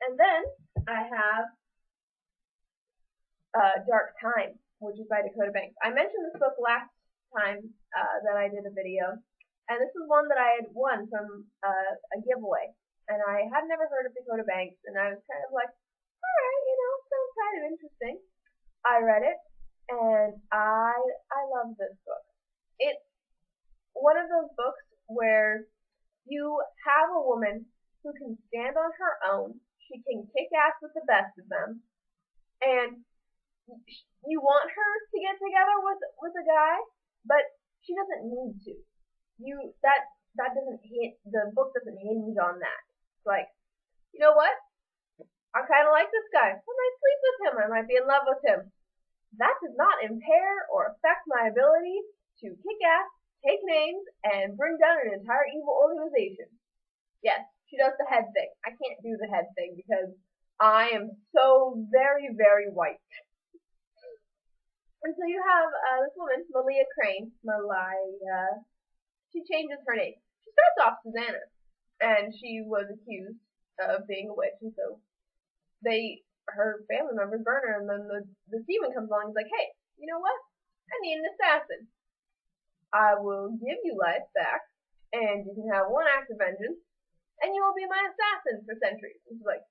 And then I have Dark Time, which is by Dakota Banks. I mentioned this book last time that I did a video, and this is one that I had won from a giveaway. And I had never heard of Dakota Banks, and I was kind of like, alright, sounds kind of interesting. I read it, and I love this book. It's one of those books where you have a woman who can stand on her own. She can kick ass with the best of them, and you want her to get together with a guy, but she doesn't need to. That doesn't hit the book doesn't hinge on that. It's like, you know what? I kind of like this guy. I might sleep with him. I might be in love with him. That does not impair or affect my ability to kick ass, take names, and bring down an entire evil organization. Yes, she does the head thing. I can't do the head thing because I am so very, very white. And so you have this woman, Malia Crane. She changes her name. She starts off Susanna, and she was accused of being a witch, and so her family members burn her, and then the demon comes along and is like, hey, you know what? I need an assassin. I will give you life back, and you can have one act of vengeance, and you will be my assassin for centuries. And she's like,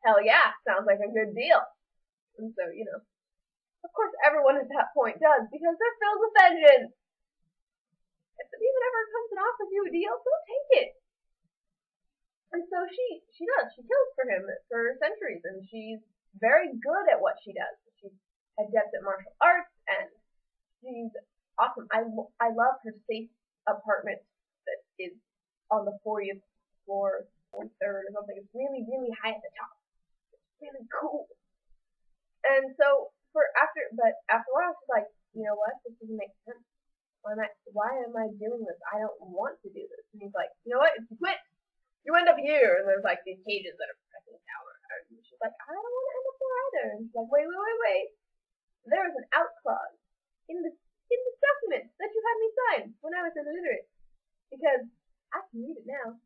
hell yeah, sounds like a good deal. And so, of course everyone at that point does, because they're filled with vengeance. If the demon ever comes and offers you a deal, they'll take it. And so she does. She kills for him for centuries, and she's very good at what she does. She's adept at martial arts, and she's awesome. I love her safe apartment that is on the 40th floor, 43rd or something. It's really, really high at the top. It's really cool. And so after a while, she's like, you know what? This doesn't make sense. Why am I doing this? I don't want to do this. And he's like, you know what? If you quit, you end up here. And there's like these cages that are pressing down on her. And she's like, I don't want to end up there either. And she's like, wait. There is an out clause in this document that you had me sign when I was illiterate. Because I can read it now.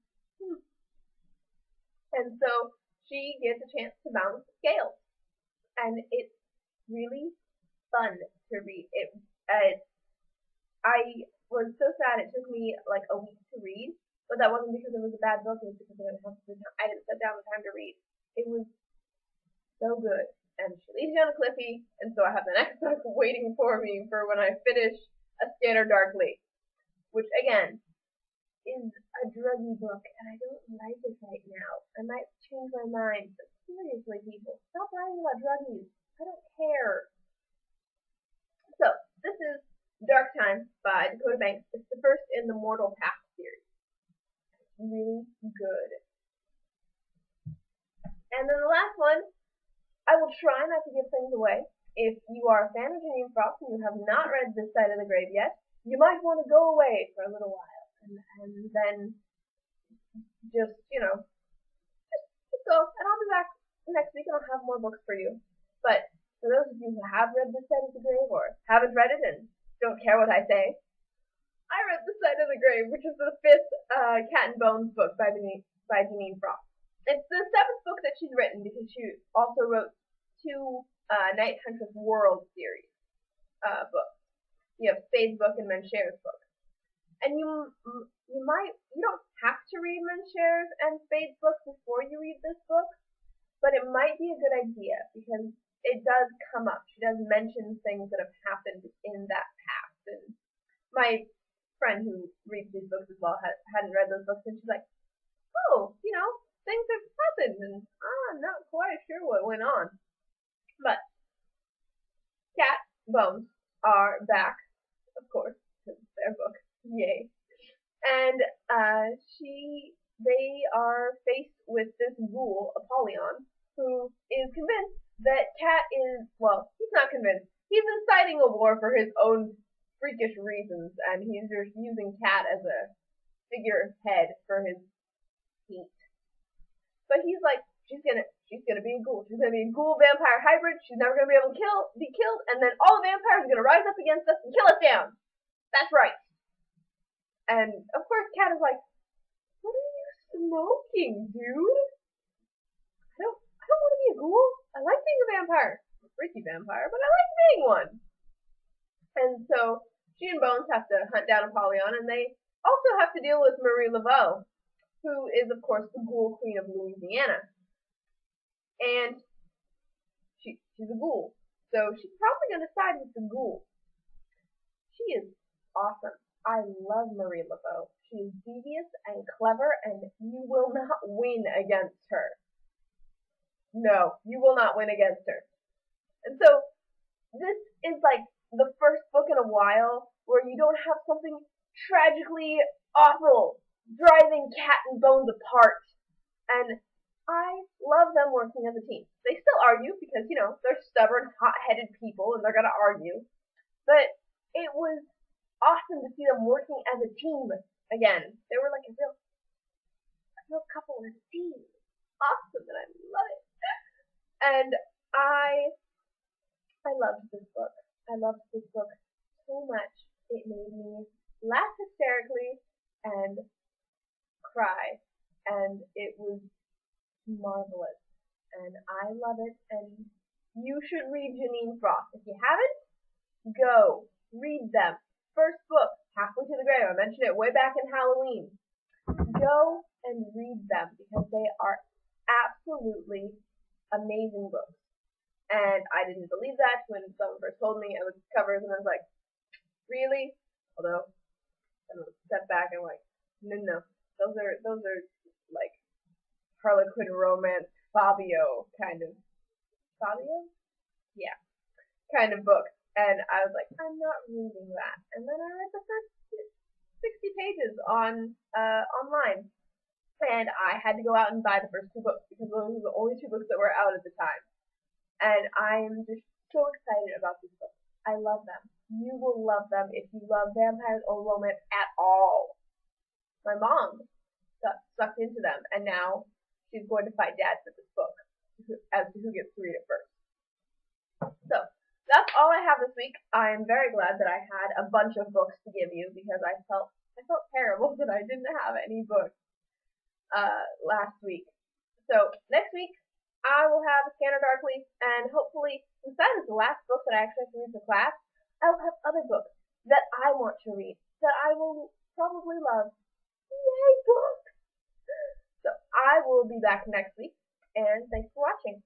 And so she gets a chance to balance the scales. And it's really fun to read. I was so sad it took me like a week to read, but that wasn't because it was a bad book, it was because I didn't set down the time to read. It was so good. And she leaves you on a cliffy, and so I have the next book waiting for me for when I finish A Scanner Darkly, which again is a druggy book, and I don't like it right now. I might change my mind, but seriously, people, stop writing about druggies. I don't care. So, this is Dark Time by Dakota Banks. It's the first in the Immortal Path series. It's really good. And then the last one, I will try not to give things away. If you are a fan of Jeaniene Frost and you have not read This Side of the Grave yet, you might want to go away for a little while. And then just go. And I'll be back next week and I'll have more books for you. But for those of you who have read This Side of the Grave or haven't read it and don't care what I say, I read This Side of the Grave, which is the 5th Cat and Bones book by Jeaniene Frost. It's the 7th book that she's written because she also wrote 2 Night Huntress World series books. You have Spade's book and Mencher's book. And you don't have to read Mencher's and Spade's book before you read this book, but it might be a good idea because it does come up. She does mention things that have happened in that past. And my friend who reads these books as well hadn't read those books, and she's like, oh, things have happened, and I'm not quite sure what went on. But Cat Bones are back, of course, because it's their book. Yay. And they are faced with this ghoul, Apollyon, who is convinced that Cat is, well, he's not convinced. He's inciting a war for his own freakish reasons, and he's just using Cat as a figurehead for his heat. But he's like, she's gonna be a ghoul. She's gonna be a ghoul vampire hybrid. She's never gonna be able to be killed, and then all the vampires are gonna rise up against us and kill us down. That's right. And of course, Cat is like, what are you smoking, dude? I ghoul? I like being a vampire. I'm a freaky vampire, but I like being one. And so she and Bones have to hunt down Apollyon, and they also have to deal with Marie Laveau, who is, of course, the ghoul queen of Louisiana. And she's a ghoul. So she's probably going to side with the ghoul. She is awesome. I love Marie Laveau. She is devious and clever, and you will not win against her. No, you will not win against her. And so, this is like the first book in a while where you don't have something tragically awful driving Cat and Bones apart. And I love them working as a team. They still argue because, they're stubborn, hot-headed people and they're going to argue. But it was awesome to see them working as a team again. They were like a real couple as a team. Awesome, and I love it. And I loved this book. I loved this book so much. It made me laugh hysterically and cry. And it was marvelous. And I love it. And you should read Jeaniene Frost. If you haven't, go. Read them. First book, Halfway to the Grave. I mentioned it way back in Halloween. Go and read them because they are absolutely amazing books. And I didn't believe that when someone first told me. I looked at covers and I was like, really? Although, I stepped back and I'm like, no. Those are like Harlequin romance, Fabio kind of. Fabio? Yeah. Kind of book. And I was like, I'm not reading that. And then I read the first 60 pages online. And I had to go out and buy the first 2 books because those were the only 2 books that were out at the time. And I am just so excited about these books. I love them. You will love them if you love vampires or romance at all. My mom got sucked into them, and now she's going to fight Dad for this book as to who gets to read it first. So, that's all I have this week. I'm very glad that I had a bunch of books to give you because I felt terrible that I didn't have any books last week. So next week I will have Scanner Darkly, and hopefully, since that is the last book that I actually have to read for class, I will have other books that I want to read that I will probably love. Yay, books! So I will be back next week, and thanks for watching.